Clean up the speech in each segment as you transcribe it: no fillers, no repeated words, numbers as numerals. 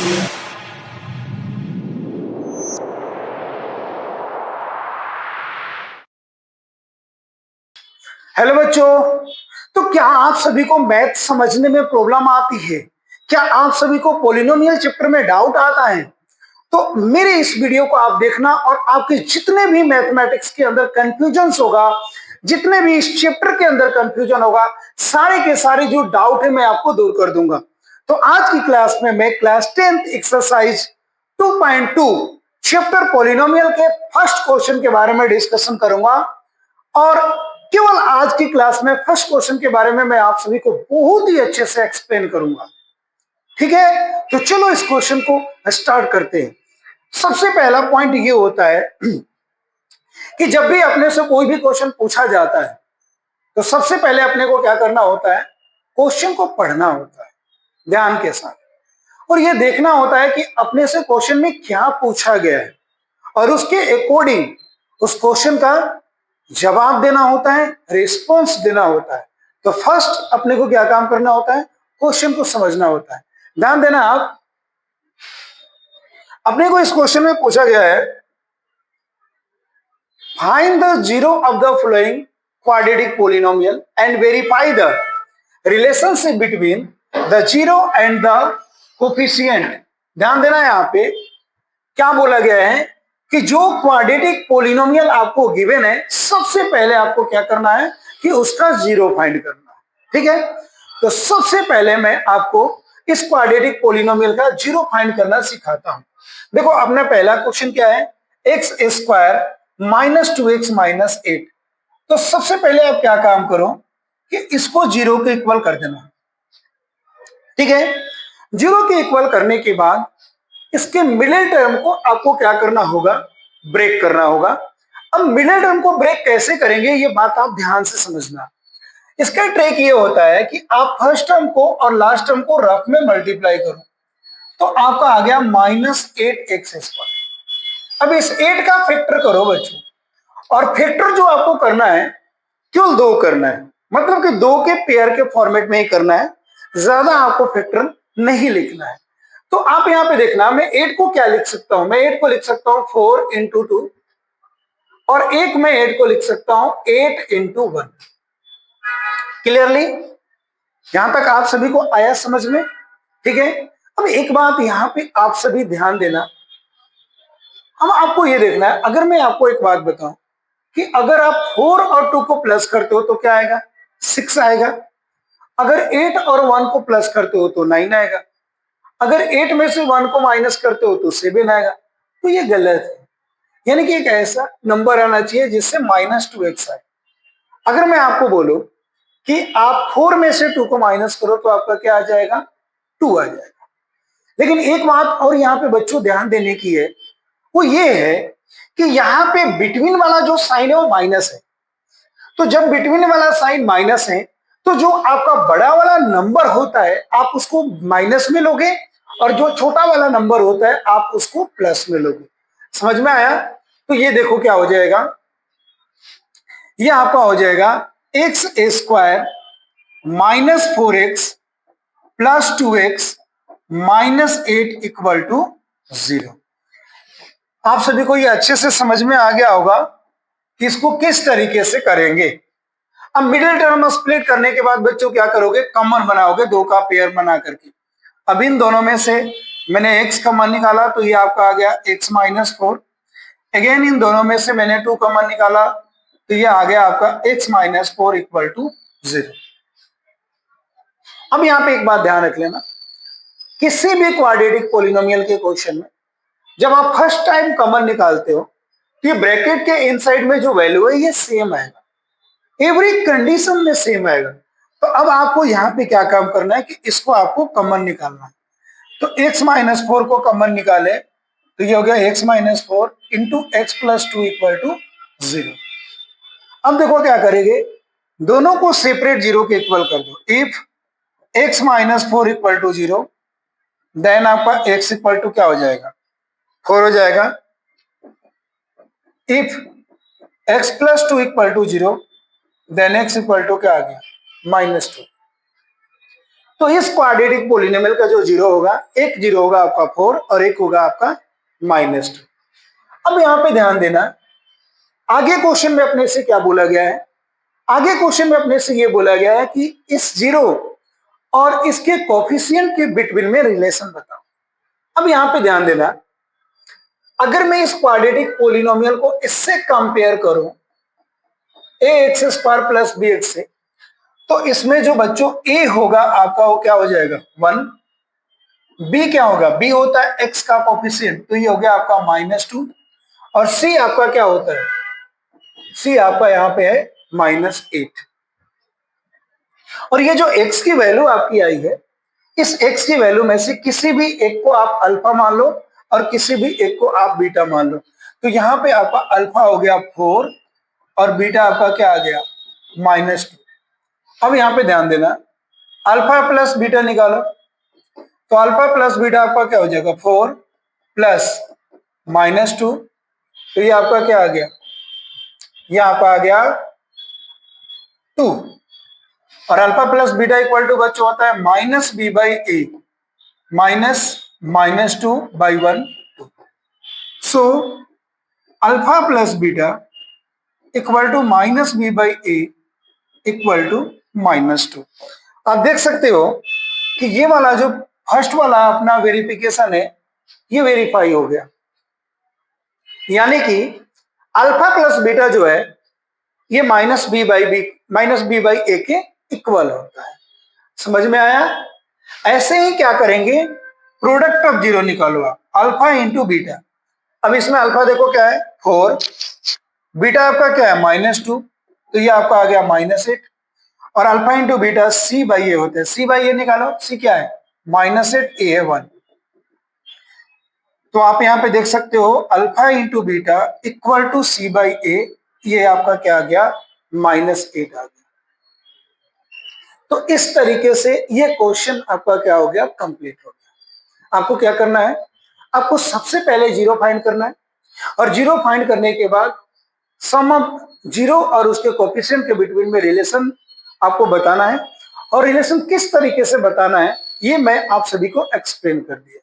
Hello बच्चों। तो क्या आप सभी को मैथ समझने में प्रॉब्लम आती है? क्या आप सभी को पॉलिनोमियल चैप्टर में डाउट आता है? तो मेरे इस वीडियो को आप देखना और आपके जितने भी मैथमेटिक्स के अंदर कंफ्यूजन होगा, जितने भी इस चैप्टर के अंदर कंफ्यूजन होगा, सारे के सारे जो डाउट है मैं आपको दूर कर दूंगा। तो आज की क्लास में मैं class 10th exercise 2.2 chapter polynomial के फर्स्ट क्वेश्चन के बारे में डिस्कशन करूंगा। और केवल आज की क्लास में फर्स्ट क्वेश्चन के बारे में मैं आप सभी को बहुत ही अच्छे से एक्सप्लेन करूंगा। ठीक है, तो चलो इस क्वेश्चन को स्टार्ट करते हैं। सबसे पहला पॉइंट ये होता है कि जब भी अपने से कोई भी क्वेश्चन पूछा जाता है तो सबसे पहले अपने को क्या करना होता है? क्वेश्चन को पढ़ना होता है ध्यान के साथ, और ये देखना होता है कि अपने से क्वेश्चन में क्या पूछा गया है और उसके अकॉर्डिंग उस क्वेश्चन का जवाब देना होता है, रिस्पॉन्स देना होता है। तो फर्स्ट अपने को क्या काम करना होता है? क्वेश्चन को समझना होता है। ध्यान देना आप, अपने को इस क्वेश्चन में पूछा गया है find the zero of the following quadratic polynomial and verify the relationship between the zero and the coefficient. ध्यान देना यहां पे क्या बोला गया है कि जो क्वाड्रेटिक पॉलिनोमियल आपको गिवन है, सबसे पहले आपको क्या करना है कि उसका जीरो फाइंड करना है। ठीक है, तो सबसे पहले मैं आपको इस क्वाड्रेटिक पॉलिनोमियल का जीरो फाइंड करना सिखाता हूं। देखो अपना पहला क्वेश्चन क्या है? X square minus 2x minus 8। तो सबसे पहले आप क्या काम करो कि इसको जीरो के इक्वल कर देना। ठीक है, जीरो के इक्वल करने के बाद इसके मिडिल टर्म को आपको क्या करना होगा? ब्रेक करना होगा। अब मिडिल टर्म को ब्रेक कैसे करेंगे ये बात आप ध्यान से समझना। इसका ट्रिक ये होता है कि आप फर्स्ट टर्म को और लास्ट टर्म को रफ में मल्टीप्लाई करो तो आपका आ गया -8x²। अब इस 8 का फैक्टर करो बच्चों, और फैक्टर जो आपको करना है केवल 2 करना है, मतलब कि 2 के पेयर के फॉर्मेट में ही करना है, ज्यादा आपको फैक्टर नहीं लिखना है। तो आप यहां पे देखना, मैं 8 को क्या लिख सकता हूं? मैं 8 को लिख सकता हूं 4 इंटू 2, और एक मैं 8 को लिख सकता हूं 8 इंटू 1। क्लियरली यहां तक आप सभी को आया समझ में? ठीक है, अब एक बात यहां पे आप सभी ध्यान देना। अब आपको ये देखना है, अगर मैं आपको एक बात बताऊं कि अगर आप 4 और 2 को प्लस करते हो तो क्या आएगा? 6 आएगा। अगर 8 और 1 को प्लस करते हो तो 9 आएगा। अगर 8 में से 1 को माइनस करते हो तो 7 आएगा। तो ये गलत है, यानी कि एक ऐसा नंबर आना चाहिए जिससे -2x आए। अगर मैं आपको बोलूं कि आप 4 में से 2 को माइनस करो तो आपका क्या आ जाएगा? 2 आ जाएगा। लेकिन एक बात और यहाँ पे बच्चों ध्यान देने की है, वो ये है कि यहाँ पे बिटवीन वाला जो साइन है वो माइनस है। तो जब बिटवीन वाला साइन माइनस है तो जो आपका बड़ा वाला नंबर होता है आप उसको माइनस में लोगे, और जो छोटा वाला नंबर होता है आप उसको प्लस में लोगे। समझ में आया? तो ये देखो क्या हो जाएगा, ये आपका हो जाएगा x² -4x + 2x -8 = 0। आप सभी को ये अच्छे से समझ में आ गया होगा कि इसको किस तरीके से करेंगे। अब मिडिल टर्म स्प्लिट करने के बाद बच्चों क्या करोगे? कॉमन बनाओगे, 2 का पेयर बना करके। अब इन दोनों में से मैंने x कॉमन निकाला तो ये आपका आ गया x -4। अगेन इन दोनों में से मैंने 2 कॉमन निकाला तो ये आ गया आपका x -4 = 0। अब यहाँ पे एक बात ध्यान रख लेना, किसी भी क्वाड्रेटिक पॉलिनोमियल के क्वेश्चन में जब आप फर्स्ट टाइम कॉमन निकालते हो तो ये ब्रैकेट के इनसाइड में जो वैल्यू है ये सेम आएगा, एवरी कंडीशन में सेम आएगा। तो अब आपको यहाँ पे क्या काम करना है कि इसको आपको कॉमन निकालना है। तो x -4 को कॉमन निकाले तो ये हो गया x -4 इंटू x + 2 = 0। अब देखो क्या करेंगे, दोनों को सेपरेट जीरो के इक्वल कर दो। इफ x -4 = 0 देन आपका x = क्या हो जाएगा? 4 हो जाएगा। इफ x + 2 = 0 देन x = क्या आ गया? -2। तो इस क्वाड्रेटिक पोलिनोमियल का जो जीरो होगा, एक जीरो होगा आपका 4 और एक होगा आपका -2। अब यहां पे ध्यान देना, आगे क्वेश्चन में अपने से क्या बोला गया है, आगे क्वेश्चन में अपने से ये बोला गया है कि इस जीरो और इसके कोफिशिएंट के बिटवीन में रिलेशन बताओ। अब यहां पे ध्यान देना, अगर मैं इस क्वाड्रेटिक पोलिनोमियल को इससे कंपेयर करूं ax² प्लस bx से, तो इसमें जो बच्चों a होगा आपका वो क्या हो जाएगा 1, b क्या होगा, b होता है x का कोफिशिएंट, तो ये हो गया आपका -2, और c आपका क्या होता है, c आपका यहाँ पे है -8। और ये जो x की वैल्यू आपकी आई है, इस x की वैल्यू में से किसी भी एक को आप अल्फा मान लो और किसी भी एक को आप बीटा मान लो। तो यहाँ पे आपका अल्फा हो गया 4 और बीटा आपका क्या आ गया -2। अब यहाँ पे ध्यान देना, अल्फा प्लस बीटा निकालो, तो अल्फा प्लस बीटा आपका क्या हो जाएगा 4 प्लस -2, तो ये आपका क्या आ गया, ये आपका आ गया 2, और alpha plus beta equal to बच्चों होता है -b/a -2/1 2। So alpha plus beta equal to -b/a equal to -2। आप देख सकते हो कि ये वाला जो फर्स्ट वाला अपना वेरिफिकेशन है ये वेरीफाई हो गया, यानी कि अल्फा प्लस बीटा जो है ये -b/a के इक्वल होता है। समझ में आया? ऐसे ही क्या करेंगे, प्रोडक्ट ऑफ जीरो निकालो आप, अल्फा इंटू बीटा। अब इसमें अल्फा देखो क्या है 4, बीटा आपका क्या है -2, तो ये आपका आ गया -8, और अल्फा इंटू बीटा c/a होते हैं, c/a निकालो, c क्या है -8, a है 1। तो आप यहाँ पे देख सकते हो alpha into beta equal to c/a, ये आपका क्या आ गया -8 आ गया। तो इस तरीके से ये क्वेश्चन आपका क्या हो गया, कंप्लीट हो गया। आपको क्या करना है, आपको सबसे पहले जीरो फाइंड करना है, और जीरो फाइंड करने के बाद सम ऑफ जीरो और उसके कोफिशिएंट के बिटवीन में रिलेशन आपको बताना है, और रिलेशन किस तरीके से बताना है ये मैं आप सभी को एक्सप्लेन कर दिया।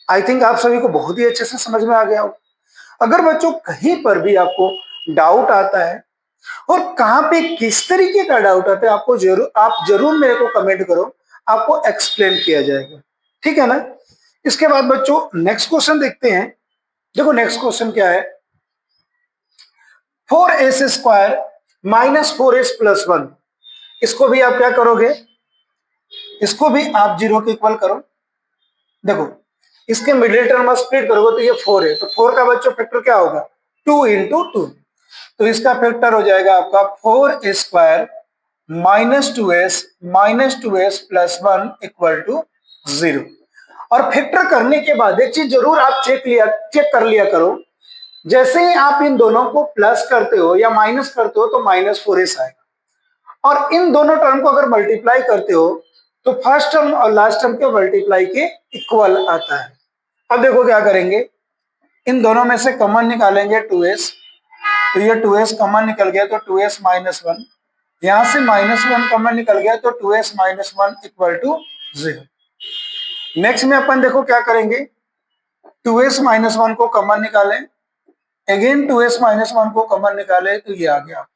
आई थिंक आप सभी को बहुत ही अच्छे से समझ में आ गया होगा। अगर बच्चों कहीं पर भी आपको डाउट आता है और कहां पे किस तरीके का डाउट आता है, आप जरूर मेरे को कमेंट करो, आपको एक्सप्लेन किया जाएगा, ठीक है ना। इसके बाद बच्चों नेक्स्ट क्वेश्चन देखते हैं। देखो नेक्स्ट क्वेश्चन क्या है, 4s² -4s + 1, इसको भी आप क्या करोगे, इसको भी आप जीरो के इक्वल करो। देखो इसके मिडिल टर्म स्प्लिट करोगे तो ये 4 है, तो 4 का बच्चों फैक्टर क्या होगा 2 × 2, तो इसका फैक्टर हो जाएगा आपका 4s² -2s + 1 = 0। और फैक्टर करने के बाद एक चीज जरूर आप चेक कर लिया करो, जैसे ही आप इन दोनों को प्लस करते हो या माइनस करते हो तो -4s आएगा, और इन दोनों टर्म को अगर मल्टीप्लाई करते हो तो फर्स्ट टर्म और लास्ट टर्म के मल्टीप्लाई के इक्वल आता है। अब देखो क्या करेंगे, इन दोनों में से कॉमन निकालेंगे 2s, तो ये 2s कॉमन निकल गया तो 2s - 1, यहां से -1 कॉमन निकल गया तो 2s - 1 = 0। नेक्स्ट में अपन देखो क्या करेंगे, 2s - 1 को कॉमन निकालें, अगेन 2s - 1 को कॉमन निकाले तो ये आ गया।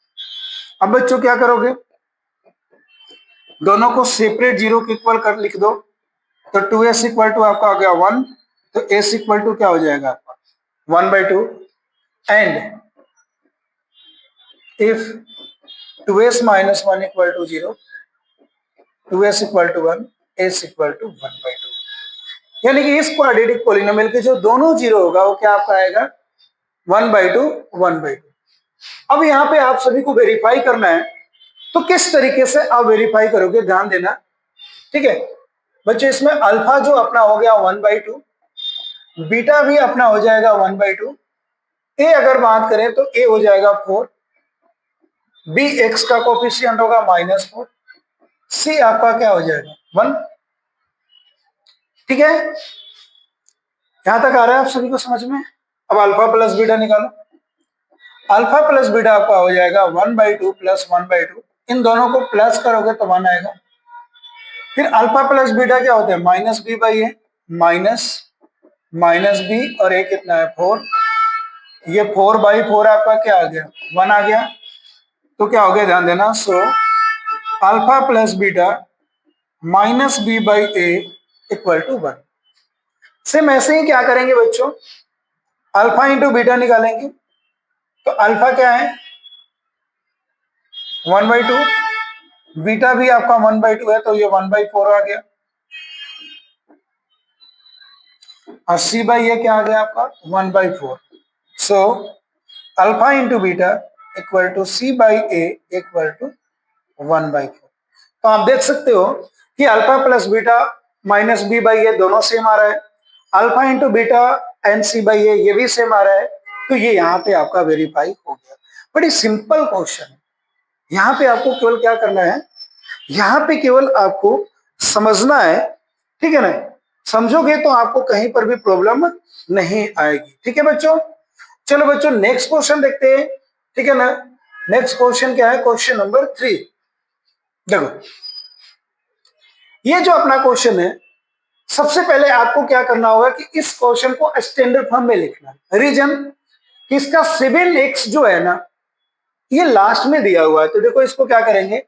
अब बच्चों क्या करोगे, दोनों को सेपरेट जीरो के इक्वल कर लिख दो, तो 2s = आपका आ गया 1, तो s = क्या हो जाएगा आपका 1/2, and if 2s - 1 = 0, 2s = 1, s = 1/2, यानी कि इस क्वाड्रेटिक पॉलिनोमियल के जो दोनों जीरो होगा वो क्या आपका आएगा 1/2 1/2। अब यहाँ पे आप सभी को वेरीफाई करना है, तो किस तरीके से आप वेरीफाई करोगे ध्यान देना, ठीक है बच्चे। इसमें अल्फा जो अपना हो गया 1/2, बीटा भी अपना हो जाएगा 1/2, ए अगर बात करें तो ए हो जाएगा 4, बी एक्स का कोफिशिएंट होगा -4, सी आपका क्या हो जाएगा 1, ठीक है। यहां तक आ रहा है आप सभी को समझ में। अब अल्फा प्लस बीटा निकालो, अल्फा प्लस बीटा आपका हो जाएगा 1/2 + 1/2, इन दोनों को प्लस करोगे तो 1 आएगा, फिर अल्फा प्लस बीटा क्या होता है, minus B by A, minus minus B, और ए कितना है 4, ये 4/4 आपका क्या आ गया 1 आ गया। तो क्या हो गया ध्यान देना, सो alpha plus beta minus B by A equal to 1। Same ऐसे ही क्या करेंगे बच्चों, अल्फा इंटू बीटा निकालेंगे। तो अल्फा क्या है 1/2, बीटा भी आपका 1/2 है, तो ये 1/4 आ गया, और सी बाई ये क्या आ गया आपका 1/4। So alpha into beta equal to C by A equal to 1/4। तो आप देख सकते हो कि alpha plus beta minus B by A दोनों सेम आ रहा है, alpha into beta and C by A ये भी सेम आ रहा है। तो ये यहाँ पे आपका वेरीफाई हो गया। बड़ी सिंपल क्वेश्चन है, यहाँ पे आपको केवल क्या करना है, यहाँ पे केवल आपको समझना है, ठीक है ना, समझोगे तो आपको कहीं पर भी प्रॉब्लम नहीं आएगी। ठीक है बच्चों, चलो बच्चों नेक्स्ट क्वेश्चन देखते हैं, ठीक है ना। नेक्स्ट क्वेश्चन क्या है, क्वेश्चन नंबर 3। देखो ये जो अपना क्वेश्चन है, सबसे पहले आपको क्या करना होगा कि इस क्वेश्चन को स्टैंडर्ड फॉर्म में लिखना है। रीजन कि इसका 7x जो है ना ये लास्ट में दिया हुआ है, तो देखो इसको क्या करेंगे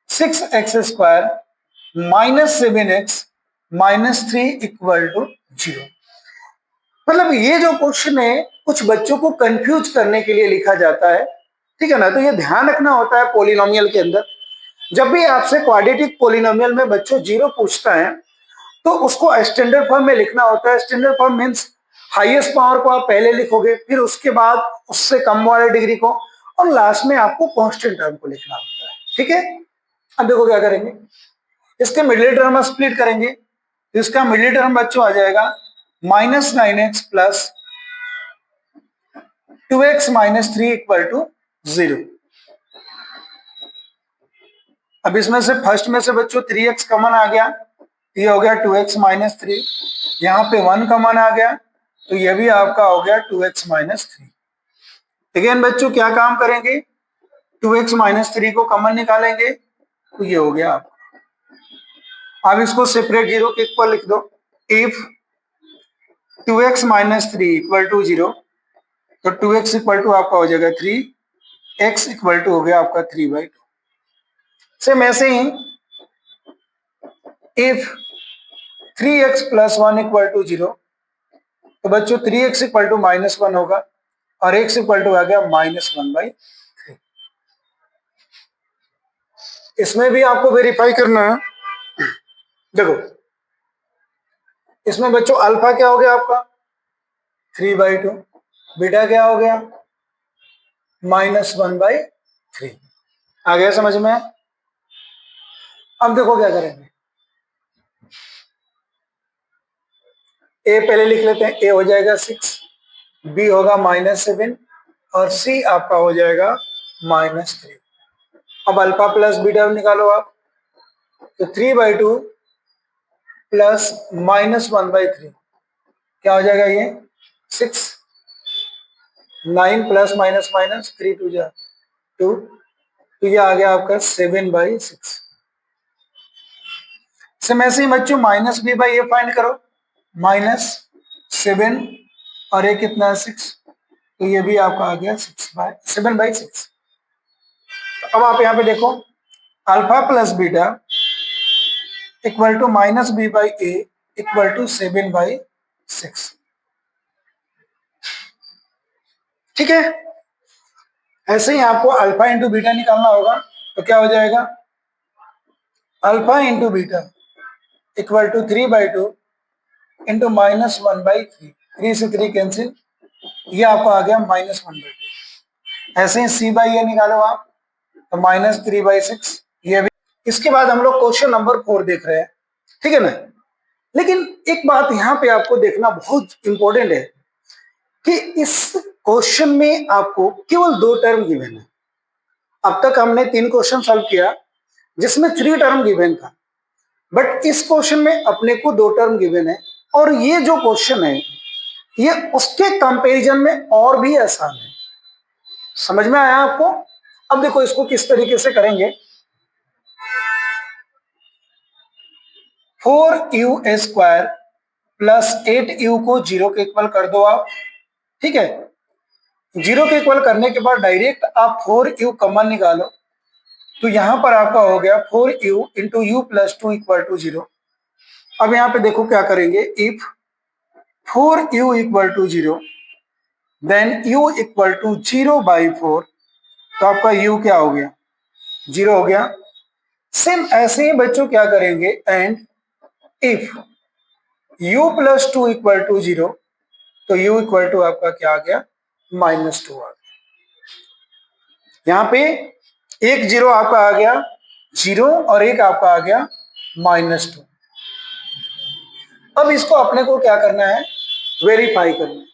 6x² minus 7x minus 3 equal to 0। मतलब ये जो क्वेश्चन है कुछ बच्चों को कंफ्यूज करने के लिए लिखा जाता है, ठीक है ना। तो ये ध्यान रखना होता है पॉलिनोमियल के अंदर, जब भी आपसे क्वाड्रेटिक पॉलिनोमियल में बच्चों जीरो पूछता है तो उसको स्टैंडर्ड फॉर्म में लिखना होता है। Standard form means highest power को आप पहले लिखोगे, फिर उसके बाद उससे कम वाले डिग्री को, और लास्ट में आपको कांस्टेंट टर्म को लिखना होता है। ठीक है, अब देखो क्या करेंगे, इसके मिडिल टर्म स्प्लिट करेंगे, इसका मिडिल टर्म बच्चों आ जाएगा -9x plus 2x minus 3 equal to 0। अब इसमें से फर्स्ट में से बच्चों 3x कॉमन आ गया, ये हो गया 2x माइनस 3, यहाँ पे 1 कॉमन आ गया, तो ये भी आपका हो गया 2x माइनस 3। अगेन बच्चों क्या काम करेंगे, 2x माइनस 3 को कॉमन निकालेंगे, तो ये हो गया आपका। अब इसको सेपरेट जीरो के इक्वल लिख दो, if 2x minus 3 equal to 0, तो 2x इक्वल टू आपका हो जाएगा 3, x इक्वल टू हो गया आपका 3/2। सेम ऐसे ही if 3x plus 1 equal to 0, तो बच्चों 3x इक्वल टू -1 होगा, और x इक्वल टू आ गया -1/3। इसमें भी आपको वेरीफाई करना है। देखो इसमें बच्चों अल्फा क्या हो गया आपका 3/2, बीटा क्या हो गया -1/3। आ गया समझ में। अब देखो क्या करेंगे, ए पहले लिख लेते हैं, ए हो जाएगा 6, बी होगा -7, और सी आपका हो जाएगा -3। अब अल्फा प्लस बीटा निकालो आप, तो 3/2 प्लस -1/3 क्या हो जाएगा, ये 6, 9 प्लस माइनस माइनस 3 2 जा 2, तो ये आ गया आपका 7/6। सेम ऐसे ही बच्चों minus B by A find करो, -7, और ये कितना है 6, तो ये भी आपका आ गया 7/6। अब आप यहाँ पे देखो alpha plus beta equal to minus B by A equal to 7/6। ठीक है, ऐसे ही आपको अल्फा इंटू बीटा निकालना होगा, तो क्या हो जाएगा alpha into beta equal to 3/2 into -1/3, 3 से 3 कैंसिल, ये आपको आ गया -1/2। ऐसे ही सी बाई ए निकालो आप, तो -3/6, ये भी। इसके बाद हम लोग क्वेश्चन नंबर 4 देख रहे हैं, ठीक है ना। लेकिन एक बात यहाँ पे आपको देखना बहुत इंपॉर्टेंट है कि इस क्वेश्चन में आपको केवल 2 टर्म गिवन है। अब तक हमने 3 क्वेश्चन सॉल्व किया जिसमें 3 टर्म गिवन था, बट इस क्वेश्चन में अपने को 2 टर्म गिवन है, और ये जो क्वेश्चन है ये उसके कंपैरिजन में और भी आसान है। समझ में आया आपको। अब देखो इसको किस तरीके से करेंगे, 4u² प्लस 8u को 0 के इक्वल कर दो आप। ठीक है, 0 के इक्वल करने के बाद डायरेक्ट आप 4u कॉमन निकालो, तो यहां पर आपका हो गया 4u into U plus 2 equal to 0। अब यहाँ पे देखो क्या करेंगे, if 4u equal to 0 then u equal to 0/4, तो आपका u क्या हो गया, 0 हो गया। सेम ऐसे ही बच्चों क्या करेंगे, and if u plus 2 equal to 0, तो u इक्वल टू आपका क्या आ गया, -2 आ गया। यहाँ पे एक 0 आपका आ गया 0 और एक आपका आ गया -2। अब इसको अपने को क्या करना है, वेरीफाई करना है।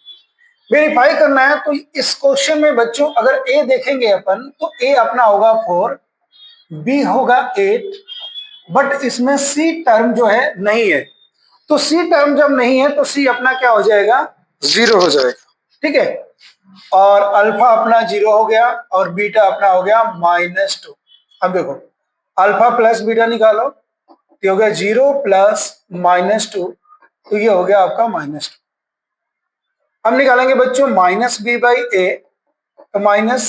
वेरीफाई करना है तो इस क्वेश्चन में बच्चों अगर a देखेंगे अपन, तो a अपना होगा 4, b होगा 8, बट इसमें c टर्म जो है नहीं है, तो c टर्म जब नहीं है तो c अपना क्या हो जाएगा, 0 हो जाएगा। ठीक है, और अल्फा अपना 0 हो गया और बीटा अपना हो गया -2। अब देखो अल्फा प्लस बीटा निकालो, तो हो गया 0 प्लस -2, तो ये हो गया आपका -2। अब निकालेंगे बच्चों -b/a, तो माइनस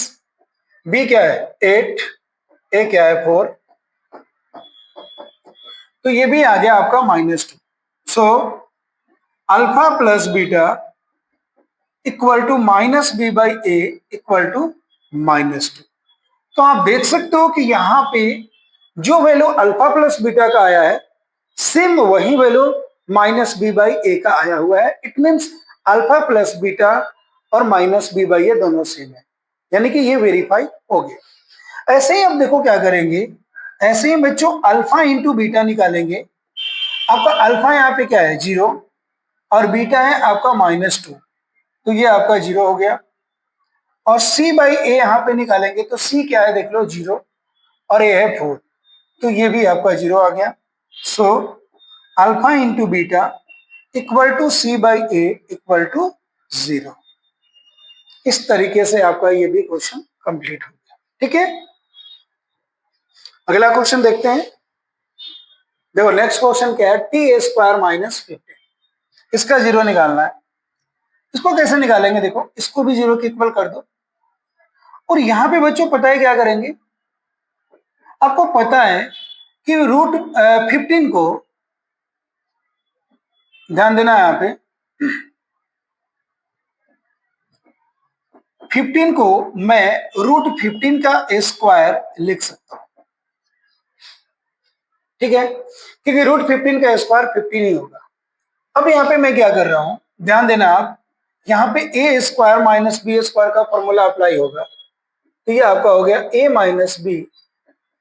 b क्या है 8, a क्या है 4, तो ये भी आ गया आपका -2। सो alpha plus beta equal to -b/a equal to -2। तो आप देख सकते हो कि यहाँ पे जो वैल्यू अल्फा प्लस बीटा का आया है, सेम वही वैल्यू -b/a का आया हुआ है। It means alpha plus beta और -b/a दोनों सेम है, यानी कि ये वेरीफाई हो गया। ऐसे ही अब देखो क्या करेंगे, ऐसे ही बच्चों अल्फा इंटू बीटा निकालेंगे। आपका अल्फा यहाँ पे क्या है 0 और बीटा है आपका -2, तो ये आपका 0 हो गया। और c/a यहाँ पे निकालेंगे तो c क्या है देख लो 0 और a है 4, तो ये भी आपका 0 आ गया। So alpha into beta equal to c/a equal to 0। इस तरीके से आपका ये भी क्वेश्चन कंप्लीट हो गया। ठीक है, अगला क्वेश्चन देखते हैं। देखो नेक्स्ट क्वेश्चन क्या है, t² - 15, इसका 0 निकालना है। इसको कैसे निकालेंगे, देखो इसको भी 0 के इक्वल कर दो। और यहां पे बच्चों पता है क्या करेंगे, आपको पता है कि रूट 15 को, ध्यान देना है यहाँ पे, 15 को मैं √15 का स्क्वायर लिख सकता हूं। ठीक है, क्योंकि √15 का स्क्वायर 15 ही होगा। अब यहाँ पे मैं क्या कर रहा हूं, ध्यान देना आप, यहाँ पे a² - b² का फॉर्मूला अप्लाई होगा, तो ये आपका हो गया a - b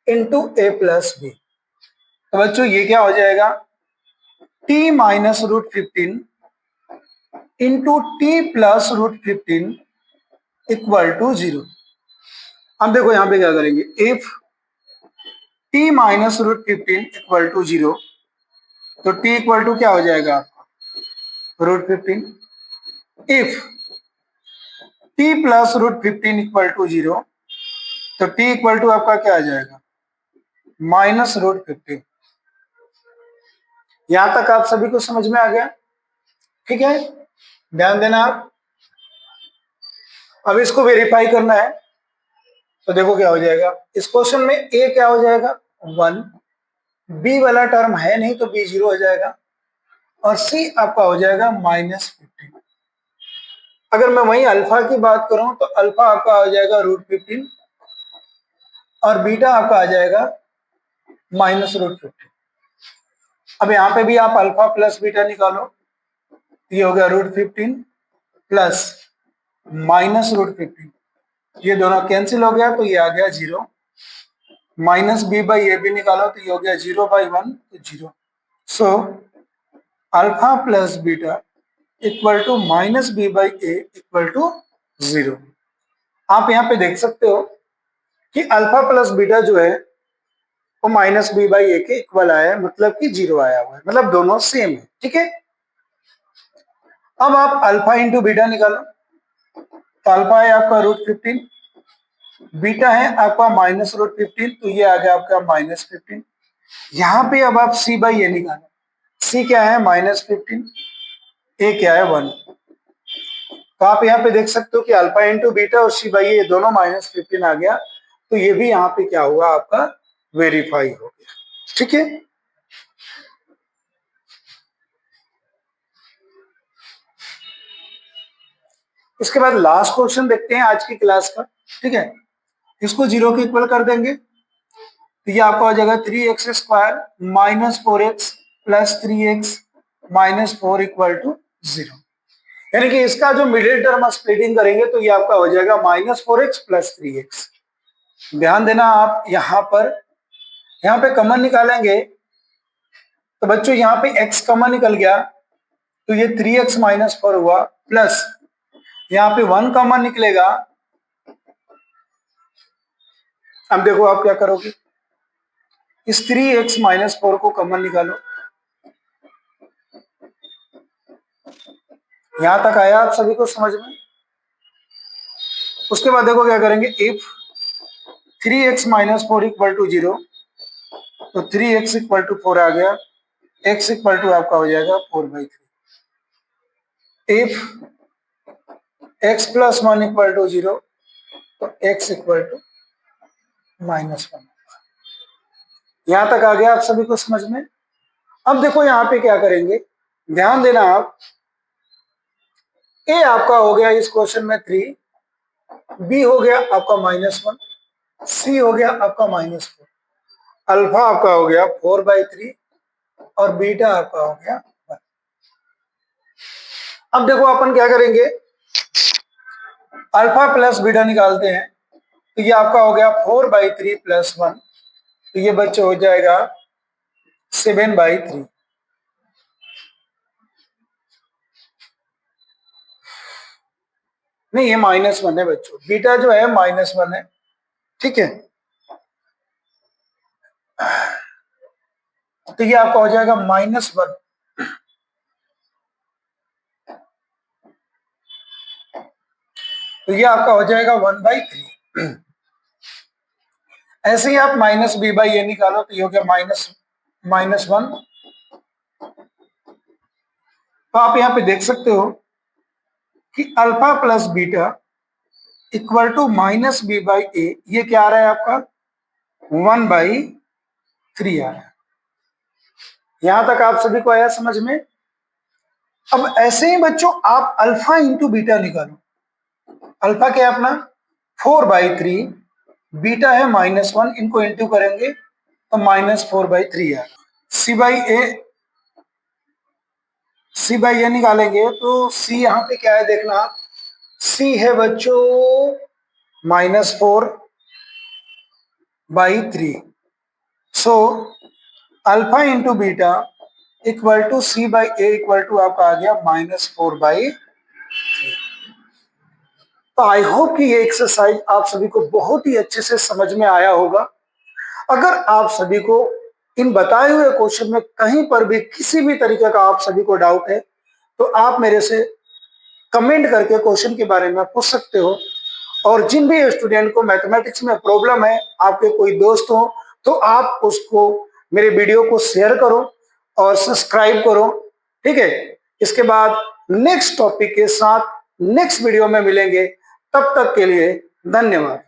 into a plus b। तो बच्चों ये क्या हो जाएगा, t -√15 into t plus √15 equal to 0। अब देखो यहाँ पे क्या करेंगे, इफ t -√15 इक्वल टू 0, तो t इक्वल टू क्या हो जाएगा आपका √15। If t plus √15 equal to 0, तो t इक्वल टू आपका क्या आ जाएगा -√15। यहां तक आप सभी को समझ में आ गया। ठीक है, ध्यान देना आप। अब इसको वेरीफाई करना है, तो देखो क्या हो जाएगा, इस क्वेश्चन में a क्या हो जाएगा 1, b वाला टर्म है नहीं तो b 0 हो जाएगा, और c आपका हो जाएगा -15। अगर मैं वही अल्फा की बात करूं तो अल्फा आपका आ जाएगा √15 और बीटा आपका आ जाएगा -√15। अब यहाँ पे भी आप अल्फा प्लस बीटा निकालो, ये हो गया √15 प्लस -√15, ये दोनों कैंसिल हो गया तो ये आ गया 0, -b/a भी निकालो तो ये हो गया 0/1, तो 0। So alpha plus beta equal to -b/a equal to 0। आप यहाँ पे देख सकते हो कि अल्फा प्लस बीटा जो है वो -b/a के इक्वल आया है, मतलब कि 0 आया हुआ है, मतलब दोनों सेम है। ठीक है, अब आप अल्फा इंटू बीटा निकालो, तो अल्फा है आपका √15, बीटा है आपका -√15, तो ये आ गया आपका -15। यहाँ पे अब आप c/a निकालो, सी क्या है -15, ए क्या है 1। तो आप यहाँ पे देख सकते हो कि अल्फा इंटू बीटा और सी बाई ए दोनों -15 आ गया, तो ये भी यहाँ पे क्या हुआ आपका वेरीफाई हो गया। ठीक है, इसके बाद लास्ट क्वेश्चन देखते हैं आज की क्लास का। ठीक है, इसको 0 के इक्वल कर देंगे तो ये आपका हो जाएगा 3x square -4x plus 3x -4 equal to 0। यानी कि इसका जो मिडिल टर्म स्प्लिटिंग करेंगे तो ये आपका हो जाएगा -4x प्लस 3x। ध्यान देना आप यहाँ पे कॉमन निकालेंगे तो बच्चों यहाँ पे x कॉमन निकल गया तो ये 3x -4 हुआ, प्लस यहाँ पे 1 कॉमन निकलेगा। अब देखो आप क्या करोगे, इस 3x -4 को कॉमन निकालो। यहां तक आया आप सभी को समझ में? उसके बाद देखो क्या करेंगे, इफ 3x -4 इक्वल टू 0, तो 3x इक्वल टू 4 आ गया, x इक्वल टू आपका हो जाएगा 4/3। If x plus 1 equal to 0, तो x इक्वल टू -1। यहां तक आ गया आप सभी को समझ में? अब देखो यहाँ पे क्या करेंगे, ध्यान देना आप, a आपका हो गया इस क्वेश्चन में 3, b हो गया आपका -1, c हो गया आपका -4, अल्फा आपका हो गया 4/3 और बीटा आपका हो गया 1। अब देखो अपन क्या करेंगे, अल्फा प्लस बीटा निकालते हैं तो ये आपका हो गया 4/3 प्लस 1, तो ये बच्चे हो जाएगा 7/3। नहीं, ये -1 है बच्चों, बीटा जो है -1 है। ठीक है, तो ये आपका हो जाएगा -1, तो ये आपका हो जाएगा 1/3। ऐसे ही आप -b/a निकालो तो ये हो गया -1। तो आप यहाँ पे देख सकते हो कि alpha plus beta equal to -b/a, ये क्या आ रहा है आपका 1/3 आ रहा है। यहां तक आप सभी को आया समझ में? अब ऐसे ही बच्चों आप अल्फा इंटू बीटा निकालो। अल्फा क्या है अपना 4/3, बीटा है -1, इनको इंटू करेंगे तो -4/3 आ। सी बाई ए निकालेंगे तो सी यहाँ पे क्या है देखना आप, सी है बच्चों -4/3। So alpha into beta equal to c/a equal to आपका आ गया -4/3। तो आई होप कि ये एक्सरसाइज आप सभी को बहुत ही अच्छे से समझ में आया होगा। अगर आप सभी को इन बताए हुए क्वेश्चन में कहीं पर भी किसी भी तरीके का आप सभी को डाउट है तो आप मेरे से कमेंट करके क्वेश्चन के बारे में पूछ सकते हो। और जिन भी स्टूडेंट को मैथमेटिक्स में प्रॉब्लम है, आपके कोई दोस्त हो, तो आप उसको मेरे वीडियो को शेयर करो और सब्सक्राइब करो। ठीक है, इसके बाद नेक्स्ट टॉपिक के साथ नेक्स्ट वीडियो में मिलेंगे, तब तक के लिए धन्यवाद।